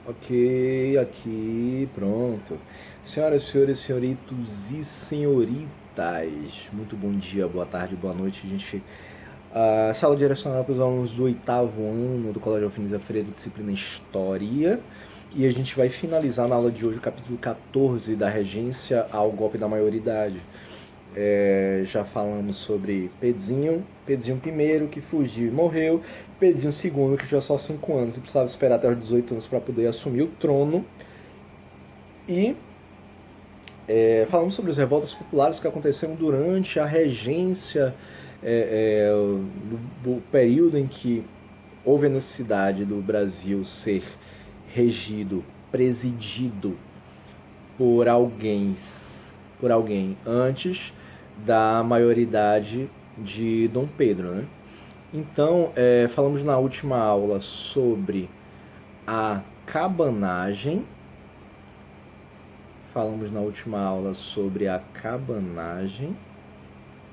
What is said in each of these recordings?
Ok, aqui, pronto. Senhoras, senhores, senhoritos e senhoritas, muito bom dia, boa tarde, boa noite, gente. A sala direcionada para os alunos do oitavo ano do Colégio Alfiniza Freire, disciplina História. E a gente vai finalizar na aula de hoje o capítulo 14 da Regência ao Golpe da Maioridade. Já falamos sobre Pedzinho I, que fugiu e morreu, Pedzinho II, que tinha só 5 anos e precisava esperar até os 18 anos para poder assumir o trono. E falamos sobre as revoltas populares que aconteceram durante a regência, do período em que houve a necessidade do Brasil ser regido, presidido por alguém antes da maioridade de Dom Pedro, né? Então, falamos na última aula sobre a cabanagem.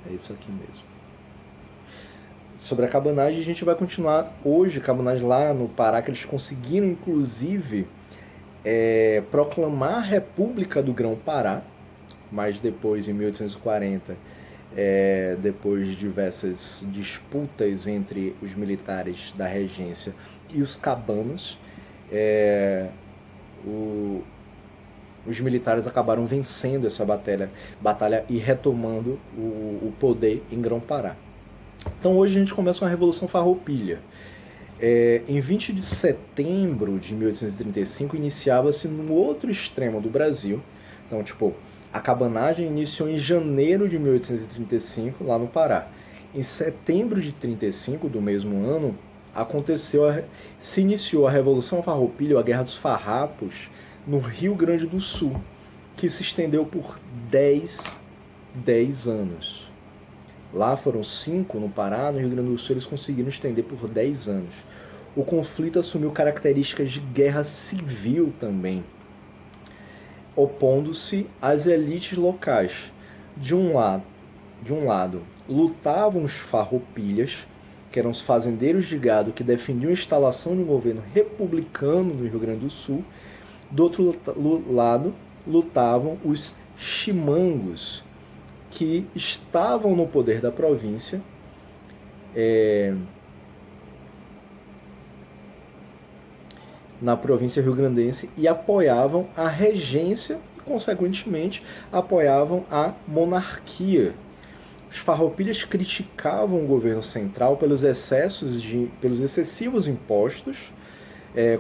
É isso aqui mesmo. Sobre a cabanagem, a gente vai continuar hoje. Cabanagem lá no Pará, que eles conseguiram, inclusive, proclamar a República do Grão-Pará, mas depois, em 1840, depois de diversas disputas entre os militares da regência e os cabanos, os militares acabaram vencendo essa batalha e retomando o poder em Grão-Pará. Então hoje a gente começa com a Revolução Farroupilha. Em 20 de setembro de 1835 iniciava-se no outro extremo do Brasil. Então, a cabanagem iniciou em janeiro de 1835, lá no Pará. Em setembro de 35 do mesmo ano, se iniciou a Revolução Farroupilha, a Guerra dos Farrapos, no Rio Grande do Sul, que se estendeu por 10 anos. Lá foram 5 no Pará, no Rio Grande do Sul eles conseguiram estender por 10 anos. O conflito assumiu características de guerra civil também, opondo-se às elites locais. De um lado, lutavam os farroupilhas, que eram os fazendeiros de gado que defendiam a instalação de um governo republicano no Rio Grande do Sul. Do outro lado, lutavam os chimangos, que estavam no poder da província, na província rio-grandense, e apoiavam a regência e, consequentemente, apoiavam a monarquia. Os farroupilhas criticavam o governo central pelos excessivos impostos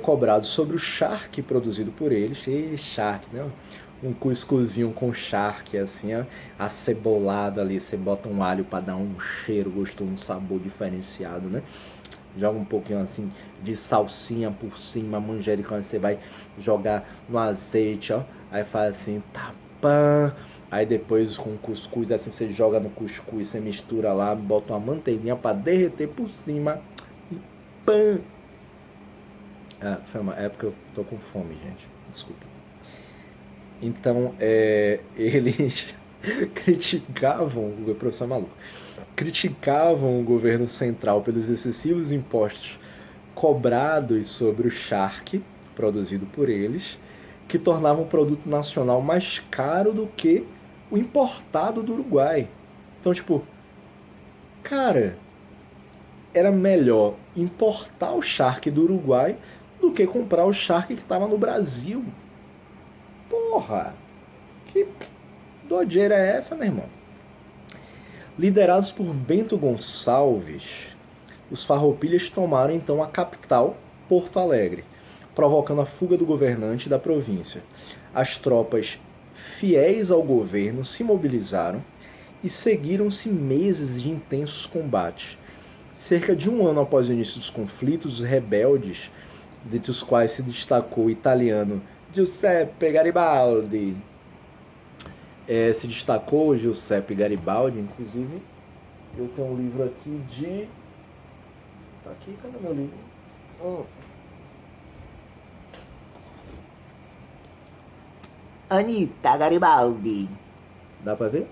cobrados sobre o charque produzido por eles. Charque, né? Um cuscuzinho com charque, assim, ó, acebolado ali, você bota um alho para dar um cheiro gostoso, um sabor diferenciado, né? Joga um pouquinho assim de salsinha por cima, manjericão, você vai jogar no azeite, ó, aí faz assim, tapã. Aí depois com cuscuz, assim, você joga no cuscuz, você mistura lá, bota uma manteiguinha para derreter por cima e pã! Foi uma época que eu tô com fome, gente, desculpa. Então, eles criticavam, o professor maluco, criticavam o governo central pelos excessivos impostos cobrados sobre o charque produzido por eles, que tornavam o produto nacional mais caro do que o importado do Uruguai. Então, cara, era melhor importar o charque do Uruguai do que comprar o charque que estava no Brasil. Porra, que doideira é essa, meu irmão? Liderados por Bento Gonçalves, os farroupilhas tomaram então a capital, Porto Alegre, provocando a fuga do governante da província. As tropas fiéis ao governo se mobilizaram e seguiram-se meses de intensos combates. Cerca de um ano após o início dos conflitos, os rebeldes, dentre os quais se destacou o italiano Giuseppe Garibaldi, inclusive eu tenho um livro aqui de... Tá aqui, cadê meu livro? Anita Garibaldi. Dá pra ver?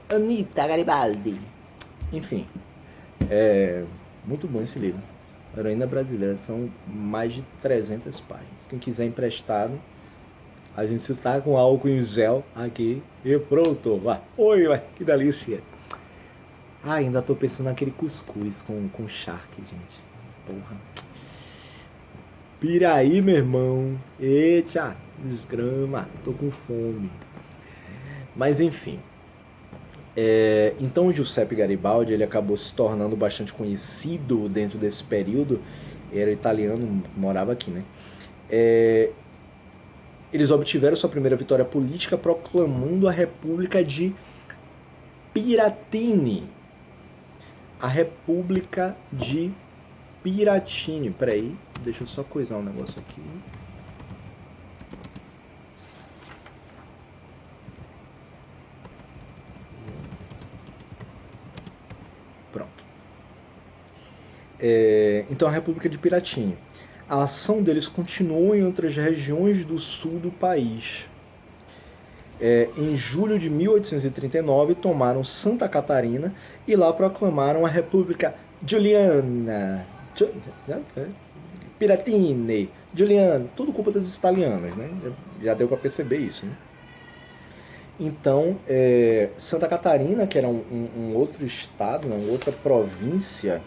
Anita Garibaldi. Enfim, Muito bom esse livro. Heroína Brasileira, são mais de 300 páginas. Quem quiser emprestado, a gente tá com álcool em gel aqui e pronto. Vai. Oi, vai, que delícia. Ah, ainda tô pensando naquele cuscuz com charque, gente. Porra. Piraí, meu irmão. Eita, desgrama. Tô com fome. Mas enfim. Então o Giuseppe Garibaldi ele acabou se tornando bastante conhecido dentro desse período. Era italiano, morava aqui, né? Eles obtiveram sua primeira vitória política proclamando a República de Piratini. A República de Piratini. Peraí, deixa eu só coisar um negócio aqui. Pronto. Então a República de Piratini. A ação deles continuou em outras regiões do sul do país. Em julho de 1839 tomaram Santa Catarina e lá proclamaram a República Giuliana. Piratini, Giuliana, tudo culpa dos italianos, né? Já deu para perceber isso, né? Então, Santa Catarina, que era um outro estado, uma outra província,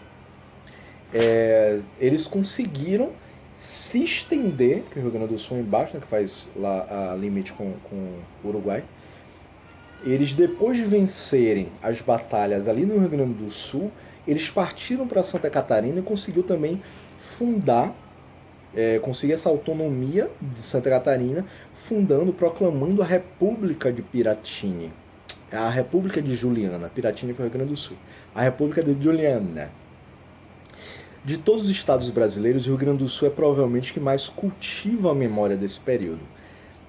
eles conseguiram se estender, que o Rio Grande do Sul é embaixo, né, que faz lá a limite com o Uruguai. Eles, depois de vencerem as batalhas ali no Rio Grande do Sul, eles partiram para Santa Catarina e conseguiu também fundar, conseguir essa autonomia de Santa Catarina, proclamando a República de Piratini. A República de Juliana. Piratini foi o Rio Grande do Sul. A República de Juliana. De todos os estados brasileiros, o Rio Grande do Sul é provavelmente que mais cultiva a memória desse período.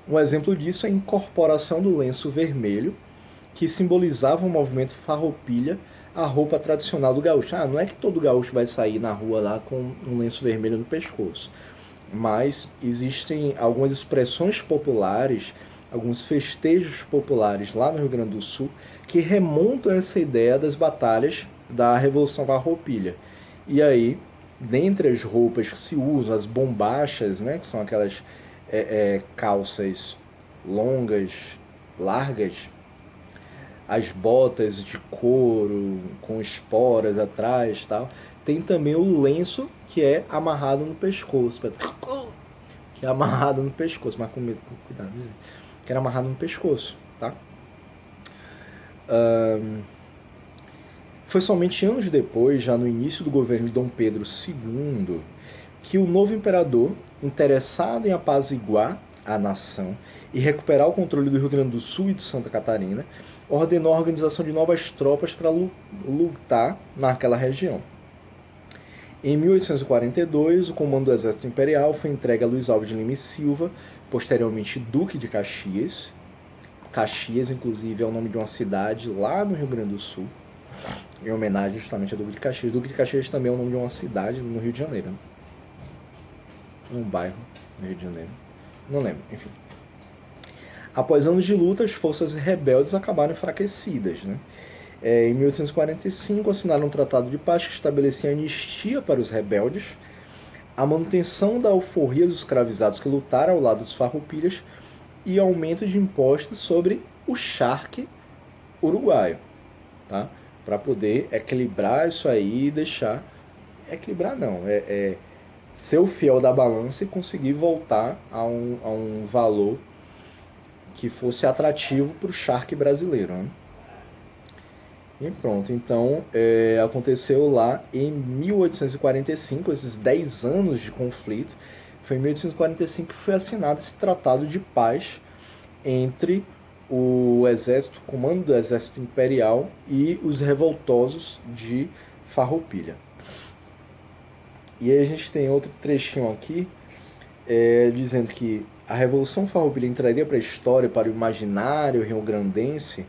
Um exemplo disso é a incorporação do lenço vermelho, que simbolizava o movimento farroupilha, a roupa tradicional do gaúcho. Não é que todo gaúcho vai sair na rua lá com um lenço vermelho no pescoço, mas existem algumas expressões populares, alguns festejos populares lá no Rio Grande do Sul que remontam essa ideia das batalhas da Revolução Farroupilha. E aí, dentre as roupas que se usam, as bombachas, né, que são aquelas calças longas, largas, as botas de couro com esporas atrás, tal, tem também o lenço que é amarrado no pescoço, que é amarrado no pescoço, mas com cuidado, que era amarrado no pescoço, tá? Foi somente anos depois, já no início do governo de Dom Pedro II, que o novo imperador, interessado em apaziguar a nação e recuperar o controle do Rio Grande do Sul e de Santa Catarina, ordenou a organização de novas tropas para lutar naquela região. Em 1842, o comando do Exército Imperial foi entregue a Luiz Alves de Lima e Silva, posteriormente Duque de Caxias. Caxias, inclusive, é o nome de uma cidade lá no Rio Grande do Sul, em homenagem justamente a Duque de Caxias. Duque de Caxias também é o nome de uma cidade no Rio de Janeiro, né? Um bairro no Rio de Janeiro. Não lembro, enfim. Após anos de luta, as forças rebeldes acabaram enfraquecidas, né? Em 1845, assinaram um tratado de paz que estabelecia anistia para os rebeldes, a manutenção da alforria dos escravizados que lutaram ao lado dos farroupilhas e aumento de impostos sobre o charque uruguaio, tá? Para poder equilibrar isso aí e deixar... Equilibrar não, ser o fiel da balança e conseguir voltar a um valor que fosse atrativo para o charque brasileiro, né? E pronto, então aconteceu lá em 1845, esses 10 anos de conflito. Foi em 1845 que foi assinado esse tratado de paz entre o exército, o comando do exército imperial e os revoltosos de Farroupilha. E aí a gente tem outro trechinho aqui, dizendo que a Revolução Farroupilha entraria para a história, para o imaginário rio-grandense,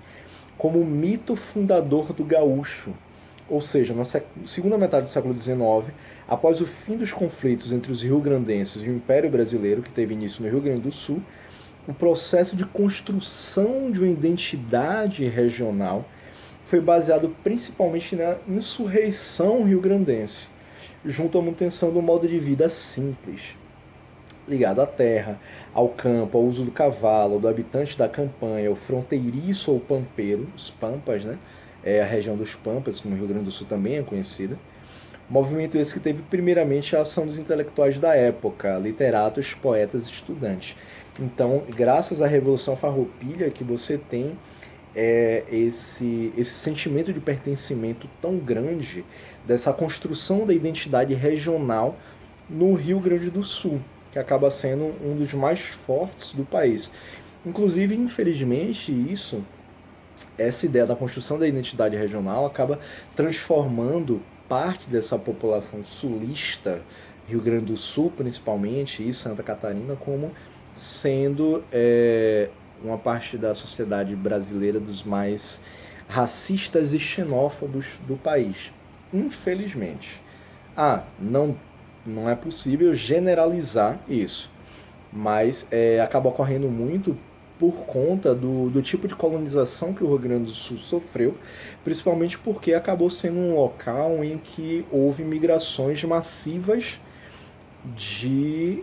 como o mito fundador do gaúcho. Ou seja, na segunda metade do século XIX, após o fim dos conflitos entre os rio-grandenses e o Império Brasileiro, que teve início no Rio Grande do Sul, o processo de construção de uma identidade regional foi baseado principalmente na insurreição rio-grandense, junto à manutenção do modo de vida simples, ligado à terra, ao campo, ao uso do cavalo, do habitante da campanha, o fronteiriço ou pampeiro, os pampas, né? É a região dos Pampas, como o Rio Grande do Sul também é conhecida. Movimento esse que teve primeiramente a ação dos intelectuais da época, literatos, poetas e estudantes. Então, graças à Revolução Farroupilha, que você tem esse sentimento de pertencimento tão grande, dessa construção da identidade regional no Rio Grande do Sul, que acaba sendo um dos mais fortes do país. Inclusive, infelizmente, essa ideia da construção da identidade regional acaba transformando parte dessa população sulista, Rio Grande do Sul principalmente, e Santa Catarina, como sendo uma parte da sociedade brasileira dos mais racistas e xenófobos do país. Infelizmente. Não é possível generalizar isso, mas acaba ocorrendo muito por conta do tipo de colonização que o Rio Grande do Sul sofreu, principalmente porque acabou sendo um local em que houve migrações massivas de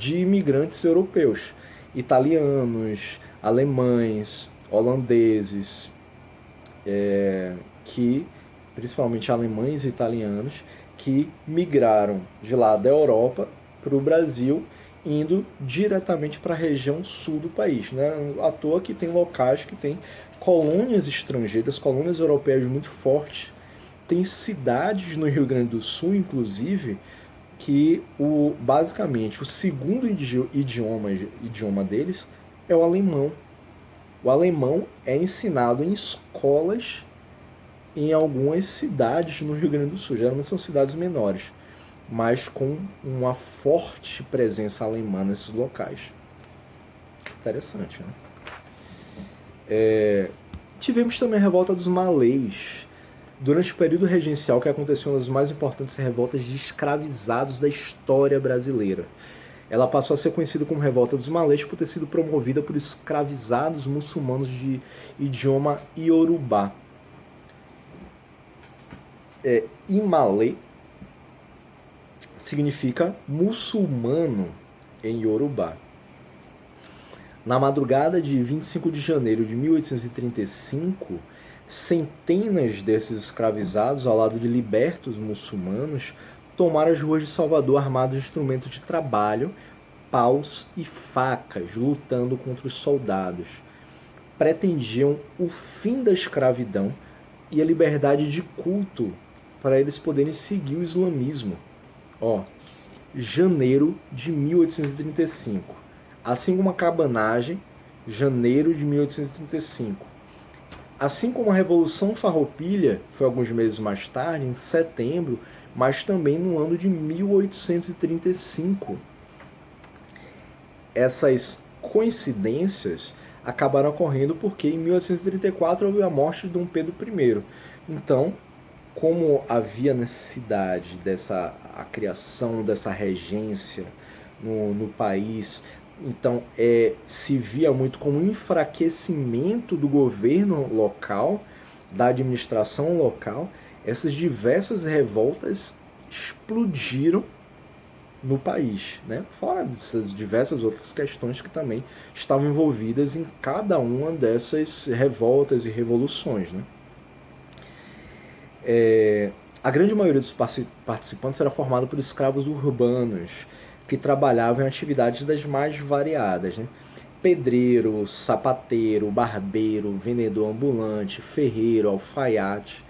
imigrantes europeus, italianos, alemães, holandeses, que principalmente alemães e italianos, que migraram de lá da Europa para o Brasil, indo diretamente para a região sul do país. Né? À toa que tem locais que tem colônias estrangeiras, colônias europeias muito fortes. Tem cidades no Rio Grande do Sul, inclusive, que basicamente o segundo idioma deles é o alemão. O alemão é ensinado em escolas em algumas cidades no Rio Grande do Sul. Geralmente são cidades menores, mas com uma forte presença alemã nesses locais. Interessante, né? Tivemos também a revolta dos malês, durante o período regencial, que aconteceu uma das mais importantes revoltas de escravizados da história brasileira. Ela passou a ser conhecida como Revolta dos Malês por ter sido promovida por escravizados muçulmanos de idioma iorubá. Imalê significa muçulmano em iorubá. Na madrugada de 25 de janeiro de 1835, centenas desses escravizados, ao lado de libertos muçulmanos, tomaram as ruas de Salvador armados de instrumentos de trabalho, paus e facas, lutando contra os soldados. Pretendiam o fim da escravidão e a liberdade de culto para eles poderem seguir o islamismo. Janeiro de 1835. Assim como a cabanagem, janeiro de 1835. Assim como a Revolução Farroupilha, foi alguns meses mais tarde, em setembro, mas também no ano de 1835. Essas coincidências acabaram ocorrendo porque em 1834 houve a morte de Dom Pedro I. Então, como havia necessidade a criação dessa regência no país, então se via muito como um enfraquecimento do governo local, da administração local. Essas diversas revoltas explodiram no país, né? Fora dessas diversas outras questões que também estavam envolvidas em cada uma dessas revoltas e revoluções, né? A grande maioria dos participantes era formada por escravos urbanos que trabalhavam em atividades das mais variadas, né? Pedreiro, sapateiro, barbeiro, vendedor ambulante, ferreiro, alfaiate,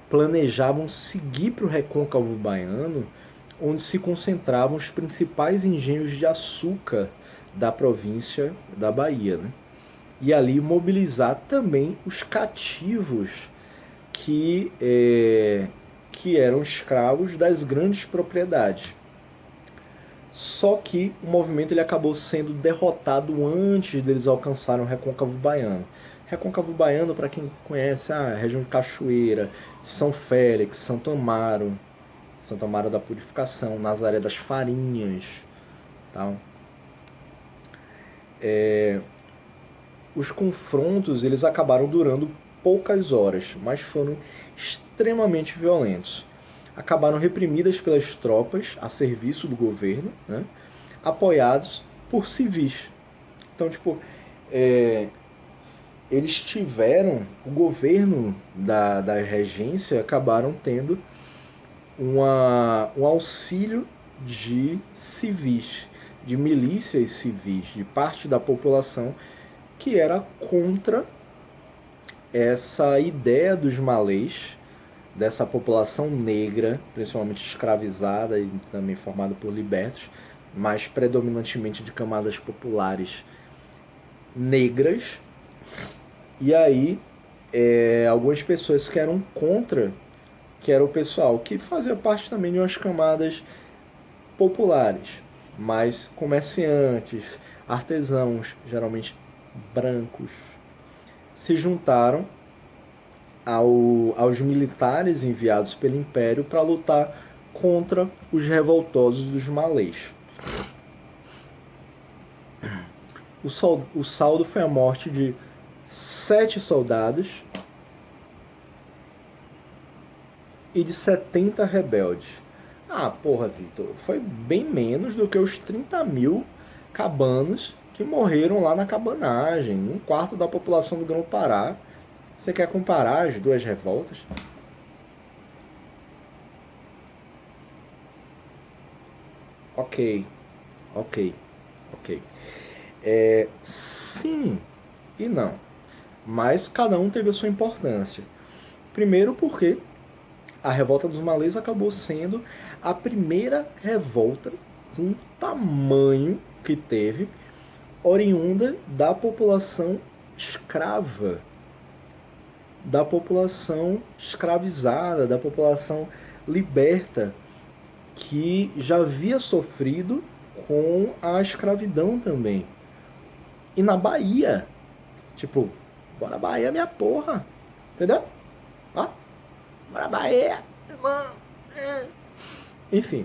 planejavam seguir para o Recôncavo Baiano, onde se concentravam os principais engenhos de açúcar da província da Bahia, né? E ali mobilizar também os cativos que eram escravos das grandes propriedades. Só que o movimento ele acabou sendo derrotado antes deles alcançarem o Recôncavo Baiano. Recôncavo Baiano, para quem conhece, a região de Cachoeira, São Félix, Santo Amaro da Purificação, Nazaré das Farinhas, tal. Os confrontos eles acabaram durando poucas horas, mas foram extremamente violentos. acabaram reprimidas pelas tropas a serviço do governo, né, apoiados por civis. Então, tipo, eles tiveram, o governo da regência acabaram tendo um auxílio de civis, de milícias civis, de parte da população que era contra essa ideia dos malês, dessa população negra, principalmente escravizada e também formada por libertos, mas predominantemente de camadas populares negras. E aí, algumas pessoas que eram contra, que era o pessoal que fazia parte também de umas camadas populares, mas comerciantes, artesãos, geralmente brancos, se juntaram aos militares enviados pelo Império para lutar contra os revoltosos dos malês. O saldo foi a morte de 7 soldados e de 70 rebeldes. Ah, porra, Vitor, foi bem menos do que os 30 mil cabanos que morreram lá na cabanagem, 1/4 da população do Grão-Pará. Você quer comparar as duas revoltas? Ok. Sim e não. Mas cada um teve a sua importância. Primeiro porque a revolta dos malês acabou sendo a primeira revolta com tamanho que teve, oriunda da população escrava, da população escravizada, da população liberta, que já havia sofrido com a escravidão também. E na Bahia, tipo, bora Bahia, minha porra, entendeu? Ó, bora Bahia, irmão. Enfim,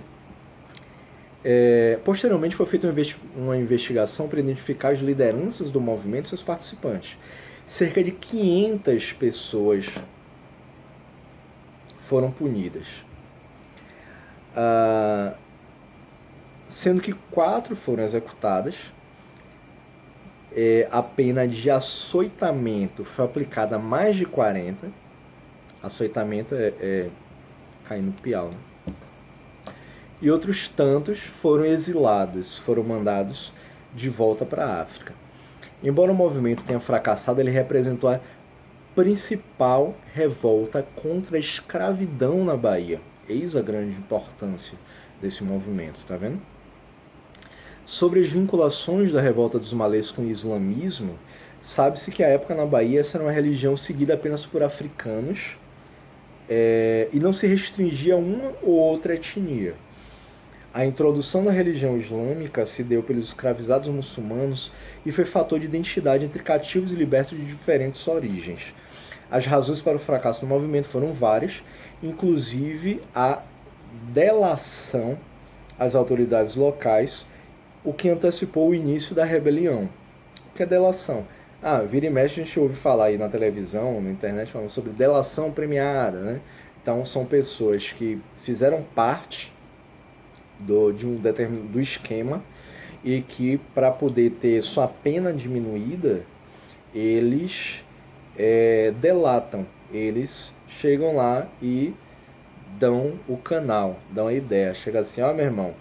posteriormente foi feita uma investigação para identificar as lideranças do movimento e seus participantes. Cerca de 500 pessoas foram punidas, sendo que 4 foram executadas. A pena de açoitamento foi aplicada a mais de 40. Açoitamento é cair no piau, né? E outros tantos foram exilados, foram mandados de volta para a África. Embora o movimento tenha fracassado, ele representou a principal revolta contra a escravidão na Bahia. Eis a grande importância desse movimento, tá vendo? Sobre as vinculações da revolta dos malês com o islamismo, sabe-se que à época na Bahia essa era uma religião seguida apenas por africanos, e não se restringia a uma ou outra etnia. A introdução da religião islâmica se deu pelos escravizados muçulmanos e foi fator de identidade entre cativos e libertos de diferentes origens. As razões para o fracasso do movimento foram várias, inclusive a delação às autoridades locais, o que antecipou o início da rebelião. O que é delação? Vira e mexe a gente ouve falar aí na televisão, na internet, falando sobre delação premiada, né? Então são pessoas que fizeram parte do esquema e que, para poder ter sua pena diminuída, eles delatam, eles chegam lá e dão o canal, dão a ideia, chega assim, ó, meu irmão,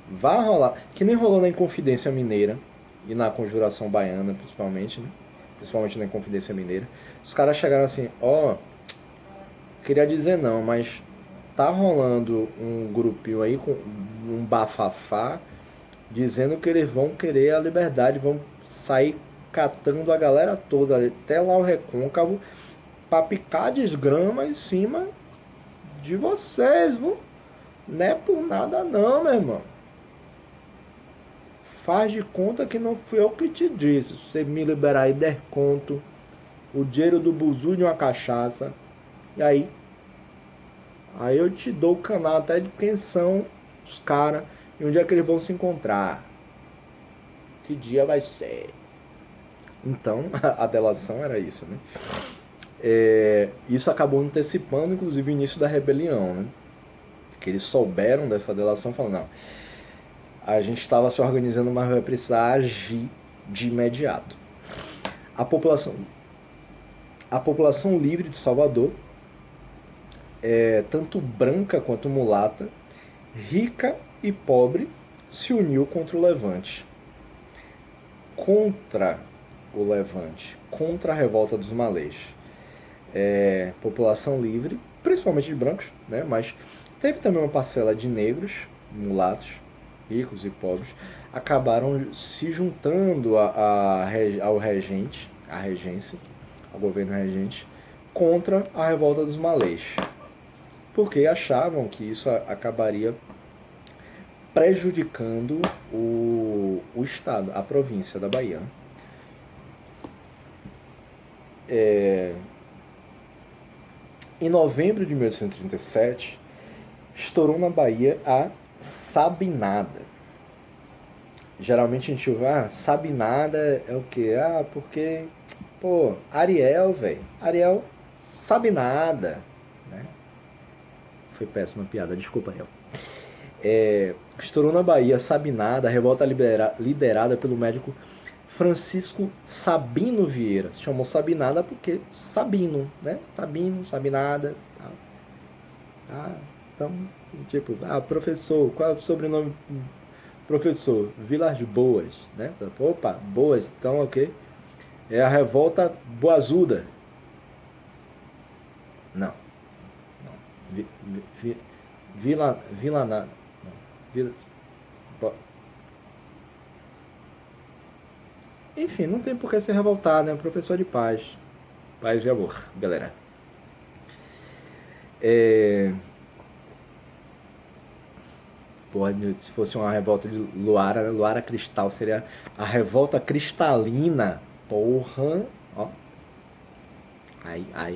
vai rolar, que nem rolou na Inconfidência Mineira e na Conjuração Baiana, principalmente, né? Principalmente na Inconfidência Mineira. Os caras chegaram assim, queria dizer não, mas tá rolando um grupinho aí com um bafafá dizendo que eles vão querer a liberdade, vão sair catando a galera toda até lá o Recôncavo pra picar desgrama em cima de vocês, viu? Não é por nada não, meu irmão. Faz de conta que não fui eu que te disse. Se você me liberar aí 10 conto, o dinheiro do buzu de uma cachaça, e aí eu te dou o canal até de quem são os caras e onde é que eles vão se encontrar. Que dia vai ser? Então, a delação era isso, né? Isso acabou antecipando, inclusive, o início da rebelião, né? que eles souberam dessa delação, falaram, não, a gente estava se organizando, mas vai precisar agir de imediato. A população livre de Salvador, tanto branca quanto mulata, rica e pobre, se uniu contra o Levante. Contra o Levante, contra a revolta dos malês. População livre, principalmente de brancos, né? Mas teve também uma parcela de negros, mulatos, ricos e pobres, acabaram se juntando ao regente, à regência, ao governo regente, contra a revolta dos malês, porque achavam que isso acabaria prejudicando o estado, a província da Bahia. Em novembro de 1837, estourou na Bahia a Sabinada. Geralmente a gente ouve, Sabinada é o quê? Porque, Ariel, velho. Ariel sabe nada. Né? Foi péssima piada, desculpa, Ariel. Estourou na Bahia Sabinada, a revolta liderada pelo médico Francisco Sabino Vieira. Se chamou Sabinada porque Sabino, né? Sabino, Sabinada. Então, tipo, professor, qual é o sobrenome? Professor, Vilas Boas, né? Opa, Boas, então o quê? É a revolta Boazuda. Não. Vila nada. Enfim, não tem por que se revoltar, né? Professor de paz. Paz e amor, galera. Se fosse uma revolta de Luara, né? Luara Cristal seria a revolta cristalina. Porra, ó.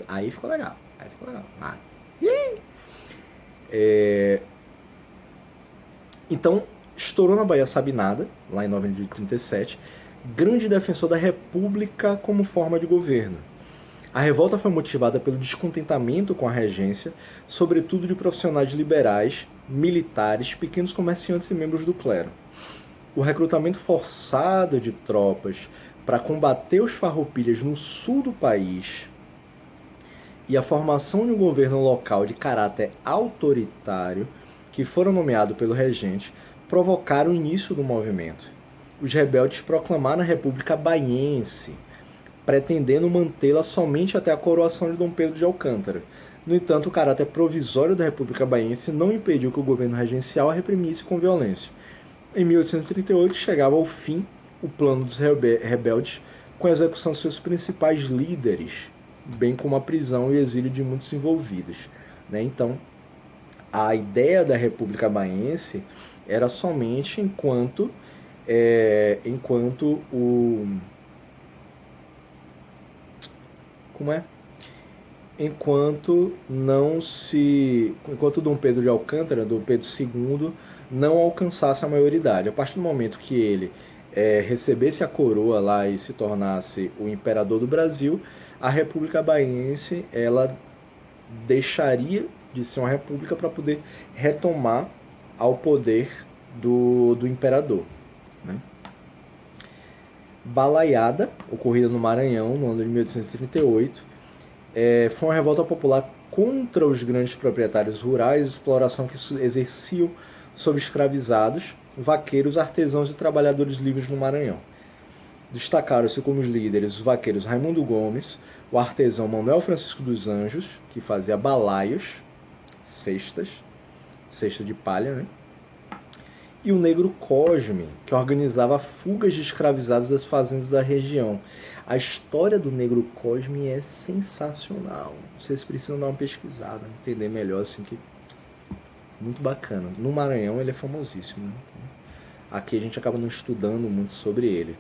Aí ficou legal. Então, estourou na Bahia Sabinada, lá em novembro de 1937, grande defensor da República como forma de governo. A revolta foi motivada pelo descontentamento com a regência, sobretudo de profissionais liberais, militares, pequenos comerciantes e membros do clero. O recrutamento forçado de tropas para combater os farroupilhas no sul do país e a formação de um governo local de caráter autoritário, que foram nomeados pelo regente, provocaram o início do movimento. Os rebeldes proclamaram a República Baiense, pretendendo mantê-la somente até a coroação de Dom Pedro de Alcântara. No entanto, o caráter provisório da República Baiense não impediu que o governo regencial a reprimisse com violência. Em 1838, chegava ao fim o plano dos rebeldes, com a execução de seus principais líderes, bem como a prisão e exílio de muitos envolvidos. Então, a ideia da República Baiense era somente enquanto enquanto Dom Pedro de Alcântara, Dom Pedro II, não alcançasse a maioridade. A partir do momento que ele recebesse a coroa lá e se tornasse o imperador do Brasil, a República Baiense ela deixaria de ser uma república para poder retomar ao poder do imperador. Né? Balaiada, ocorrida no Maranhão no ano de 1838, foi uma revolta popular contra os grandes proprietários rurais, exploração que exerciam sobre escravizados, vaqueiros, artesãos e trabalhadores livres no Maranhão. Destacaram-se como os líderes os vaqueiros Raimundo Gomes, o artesão Manuel Francisco dos Anjos, que fazia balaios, cesta de palha, né? E o negro Cosme, que organizava fugas de escravizados das fazendas da região. A história do negro Cosme é sensacional. Vocês precisam dar uma pesquisada, entender melhor, assim, que muito bacana. No Maranhão ele é famosíssimo, né? Aqui a gente acaba não estudando muito sobre ele.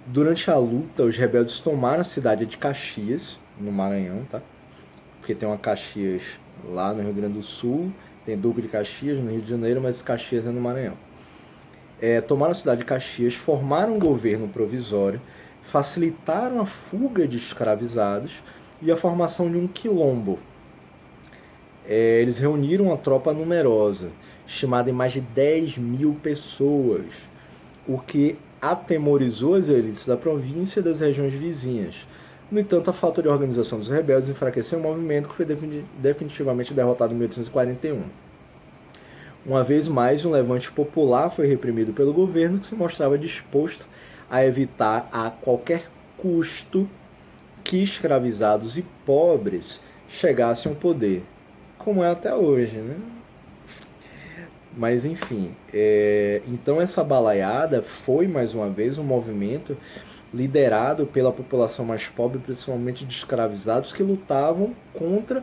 Durante a luta, os rebeldes tomaram a cidade de Caxias, no Maranhão, tá? Porque tem uma Caxias lá no Rio Grande do Sul, tem Duque de Caxias no Rio de Janeiro, mas Caxias é no Maranhão. Tomaram a cidade de Caxias, formaram um governo provisório, facilitaram a fuga de escravizados e a formação de um quilombo. Eles reuniram uma tropa numerosa, estimada em mais de 10 mil pessoas, o que atemorizou as elites da província e das regiões vizinhas. No entanto, a falta de organização dos rebeldes enfraqueceu o movimento, que foi definitivamente derrotado em 1841. Uma vez mais, um levante popular foi reprimido pelo governo, que se mostrava disposto a evitar a qualquer custo que escravizados e pobres chegassem ao poder, como é até hoje, né? Mas enfim, então essa balaiada foi mais uma vez um movimento liderado pela população mais pobre, principalmente de escravizados, que lutavam contra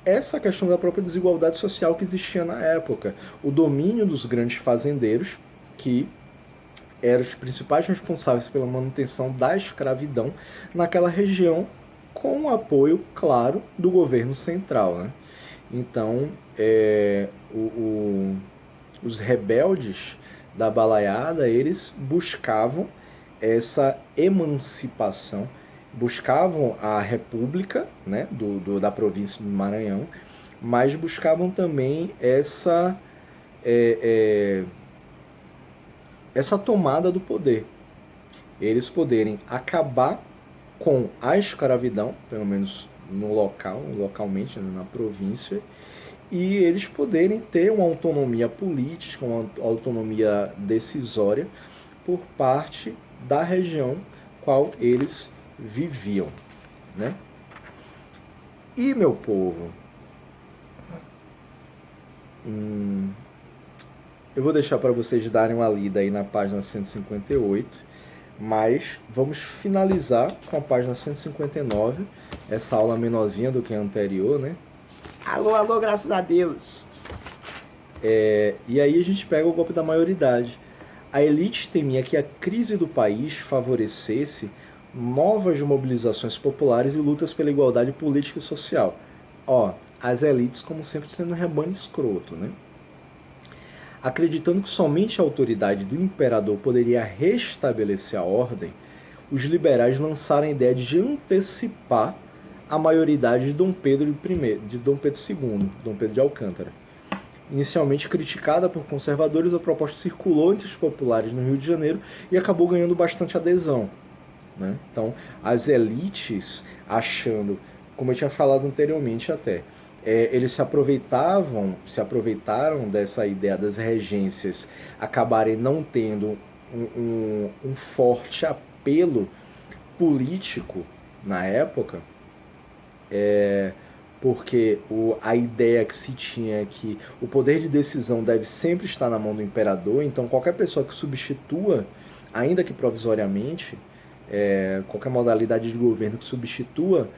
essa questão da própria desigualdade social que existia na época. O domínio dos grandes fazendeiros, que eram os principais responsáveis pela manutenção da escravidão naquela região, com o apoio, claro, do governo central, né? Então, os rebeldes da balaiada, eles buscavam essa emancipação, buscavam a república, né, da província do Maranhão, mas buscavam também essa tomada do poder. Eles poderem acabar com a escravidão, pelo menos localmente, né, na província, e eles poderem ter uma autonomia política, uma autonomia decisória por parte da região qual eles viviam, né? E, meu povo, eu vou deixar para vocês darem uma lida aí na página 158, mas vamos finalizar com a página 159, essa aula menorzinha do que a anterior, né? Alô, alô, graças a Deus! E aí a gente pega o golpe da maioridade. A elite temia que a crise do país favorecesse novas mobilizações populares e lutas pela igualdade política e social. As elites, como sempre, sendo um rebanho escroto, né? Acreditando que somente a autoridade do imperador poderia restabelecer a ordem, os liberais lançaram a ideia de antecipar a maioridade de Dom Pedro II, Dom Pedro de Alcântara. Inicialmente criticada por conservadores, a proposta circulou entre os populares no Rio de Janeiro e acabou ganhando bastante adesão, né? Então, as elites, achando, como eu tinha falado anteriormente até, eles se aproveitaram dessa ideia das regências acabarem não tendo um forte apelo político na época, porque a ideia que se tinha é que o poder de decisão deve sempre estar na mão do imperador, então qualquer pessoa que substitua, ainda que provisoriamente, qualquer modalidade de governo que substitua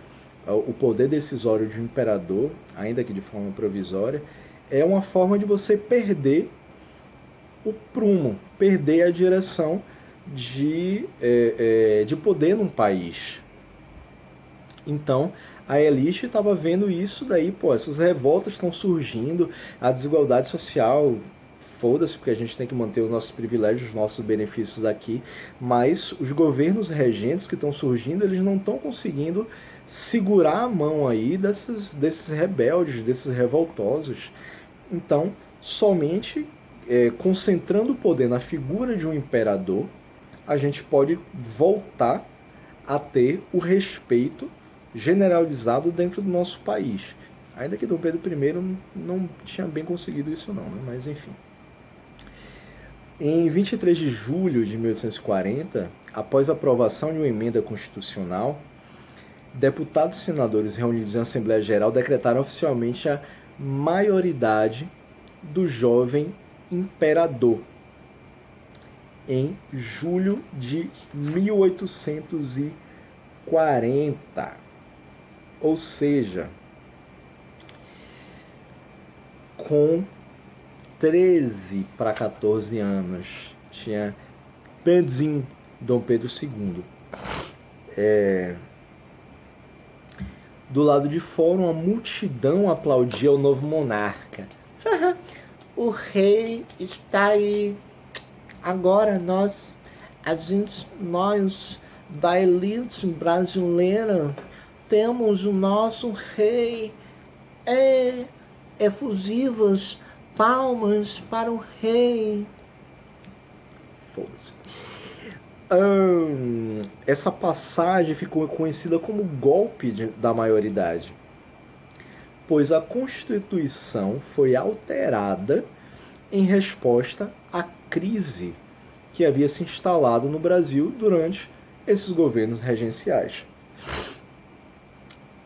o poder decisório de um imperador, ainda que de forma provisória, é uma forma de você perder o prumo, perder a direção de poder num país. Então, a elite estava vendo isso daí, essas revoltas estão surgindo, a desigualdade social, foda-se, porque a gente tem que manter os nossos privilégios, os nossos benefícios aqui, mas os governos regentes que estão surgindo, eles não estão conseguindo segurar a mão aí desses rebeldes, desses revoltosos. Então, somente concentrando o poder na figura de um imperador, a gente pode voltar a ter o respeito generalizado dentro do nosso país. Ainda que Dom Pedro I não tinha bem conseguido isso não, né? Mas enfim. Em 23 de julho de 1840, após a aprovação de uma emenda constitucional, deputados e senadores reunidos em Assembleia Geral decretaram oficialmente a maioridade do jovem imperador em julho de 1840. Ou seja, com 13 para 14 anos, tinha Pedzinho, Dom Pedro II. Do lado de fora, uma multidão aplaudia o novo monarca. O rei está aí. Agora nós da elite brasileira, temos o nosso rei. efusivas palmas para o rei. Foda-se. Essa passagem ficou conhecida como golpe da maioridade, pois a Constituição foi alterada em resposta à crise que havia se instalado no Brasil durante esses governos regenciais.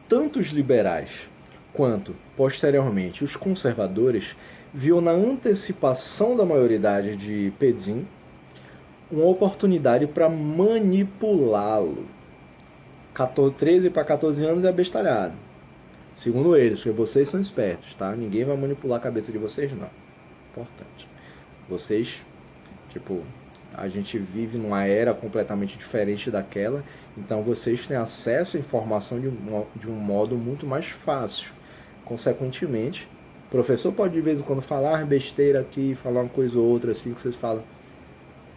Tanto os liberais quanto, posteriormente, os conservadores viam na antecipação da maioridade de Pedzin uma oportunidade para manipulá-lo. 13 para 14 anos é abestalhado. Segundo eles, porque vocês são espertos, tá? Ninguém vai manipular a cabeça de vocês, não. Importante. Vocês, a gente vive numa era completamente diferente daquela, então vocês têm acesso à informação de um modo muito mais fácil. Consequentemente, o professor pode de vez em quando falar besteira aqui, falar uma coisa ou outra assim, que vocês falam: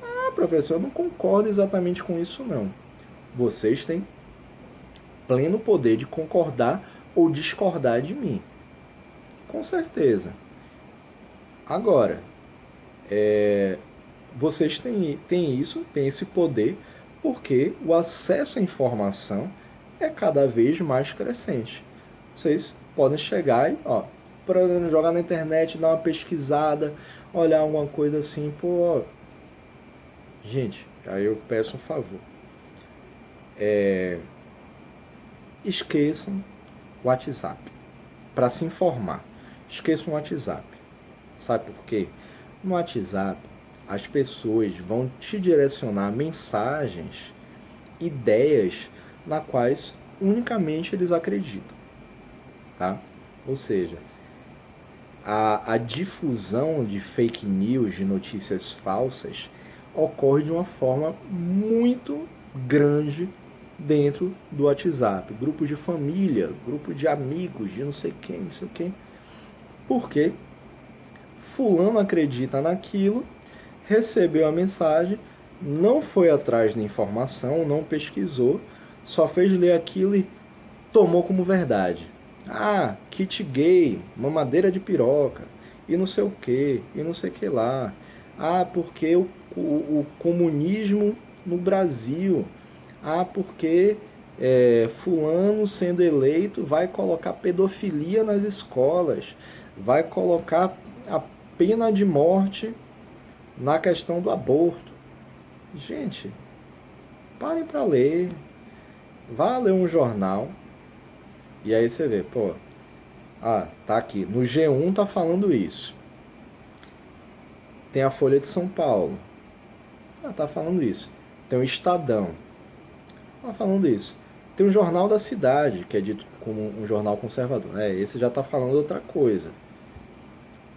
ah, professor, eu não concordo exatamente com isso não. Vocês têm pleno poder de concordar ou discordar de mim. Com certeza. Agora, vocês têm esse poder porque o acesso à informação é cada vez mais crescente. Vocês podem chegar e, para jogar na internet, dar uma pesquisada, olhar alguma coisa assim, gente, aí eu peço um favor. Esqueçam o WhatsApp. Para se informar, esqueçam o WhatsApp. Sabe por quê? No WhatsApp, as pessoas vão te direcionar mensagens, ideias, na quais unicamente eles acreditam. Tá? Ou seja, a difusão de fake news, de notícias falsas, ocorre de uma forma muito grande dentro do WhatsApp. Grupo de família, grupo de amigos, de não sei quem, não sei o quê. Por quê? Fulano acredita naquilo, recebeu a mensagem, não foi atrás da informação, não pesquisou, só fez ler aquilo e tomou como verdade. Ah, kit gay, mamadeira de piroca, e não sei o que, e não sei o que lá. Ah, porque o comunismo no Brasil. Ah, porque fulano sendo eleito vai colocar pedofilia nas escolas, vai colocar a pena de morte na questão do aborto. Gente, parem para ler, vá ler um jornal e aí você vê, tá aqui, no G1 tá falando isso. Tem a Folha de São Paulo, tá falando isso. Tem o Estadão, tá falando isso. Tem o Jornal da Cidade, que é dito como um jornal conservador. Esse já tá falando outra coisa.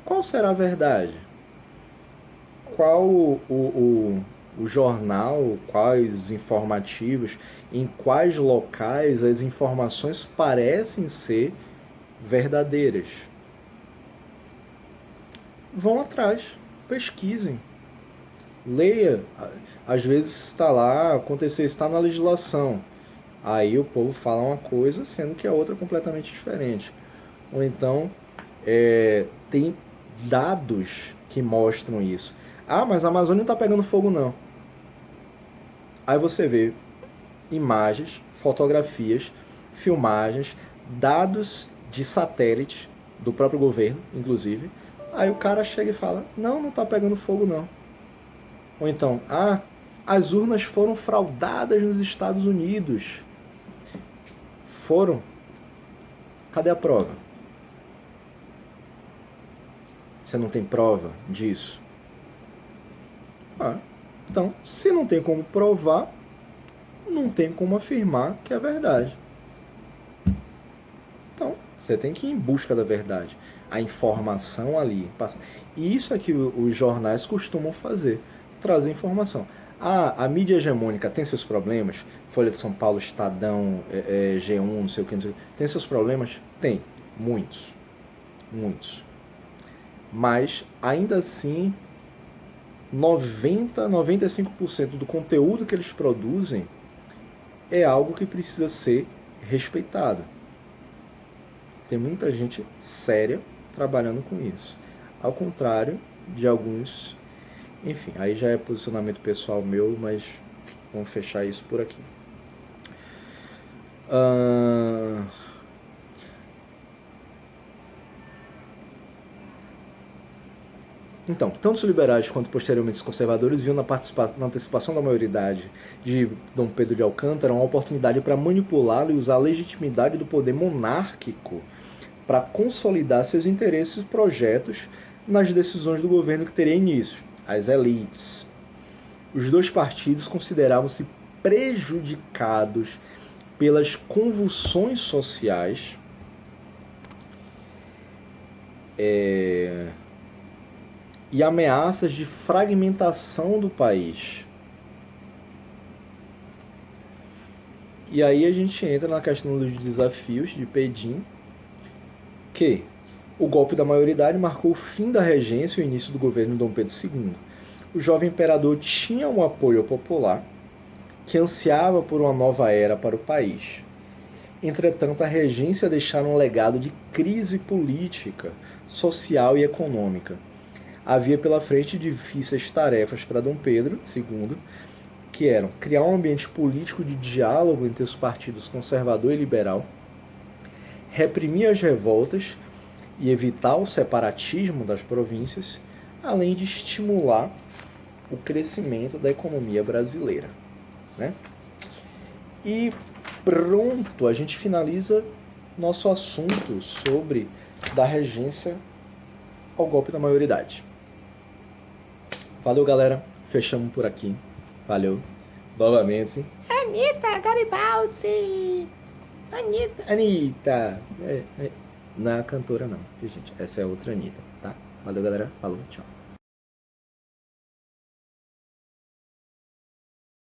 Qual será a verdade? Qual o jornal, quais informativos, em quais locais as informações parecem ser verdadeiras? Vão atrás, pesquisem, leia. Às vezes está lá, está na legislação. Aí o povo fala uma coisa, sendo que a outra é completamente diferente. Ou então, tem dados que mostram isso. Ah, mas a Amazônia não está pegando fogo, não. Aí você vê imagens, fotografias, filmagens, dados de satélite do próprio governo, inclusive. Aí o cara chega e fala: não está pegando fogo, não. Ou então, as urnas foram fraudadas nos Estados Unidos. Foram? Cadê a prova? Você não tem prova disso? Então, se não tem como provar, não tem como afirmar que é verdade. Então, você tem que ir em busca da verdade. A informação ali. E isso é que os jornais costumam fazer. Trazer informação. A mídia hegemônica tem seus problemas. Folha de São Paulo, Estadão, G1, não sei o que. Tem seus problemas? Tem. Muitos. Muitos. Mas, ainda assim, 95% do conteúdo que eles produzem é algo que precisa ser respeitado. Tem muita gente séria trabalhando com isso. Ao contrário de alguns, enfim, aí já é posicionamento pessoal meu, mas vamos fechar isso por aqui. Então, tanto os liberais quanto posteriormente os conservadores viam na antecipação da maioridade de Dom Pedro de Alcântara uma oportunidade para manipulá-lo e usar a legitimidade do poder monárquico para consolidar seus interesses e projetos nas decisões do governo que teria início, as elites. Os dois partidos consideravam-se prejudicados pelas convulsões sociais e ameaças de fragmentação do país. E aí a gente entra na questão dos desafios de Pedim, que o golpe da maioridade marcou o fim da regência e o início do governo de Dom Pedro II. O jovem imperador tinha um apoio popular que ansiava por uma nova era para o país. Entretanto, a regência deixara um legado de crise política, social e econômica. Havia pela frente difíceis tarefas para Dom Pedro II, que eram criar um ambiente político de diálogo entre os partidos conservador e liberal, reprimir as revoltas e evitar o separatismo das províncias, além de estimular o crescimento da economia brasileira. Né? E pronto, a gente finaliza nosso assunto sobre da regência ao golpe da maioridade. Valeu, galera. Fechamos por aqui. Valeu. Novamente. Anitta Garibaldi! Anitta! Não é a cantora, não, gente. Essa é outra Anitta, tá? Valeu, galera. Falou, tchau.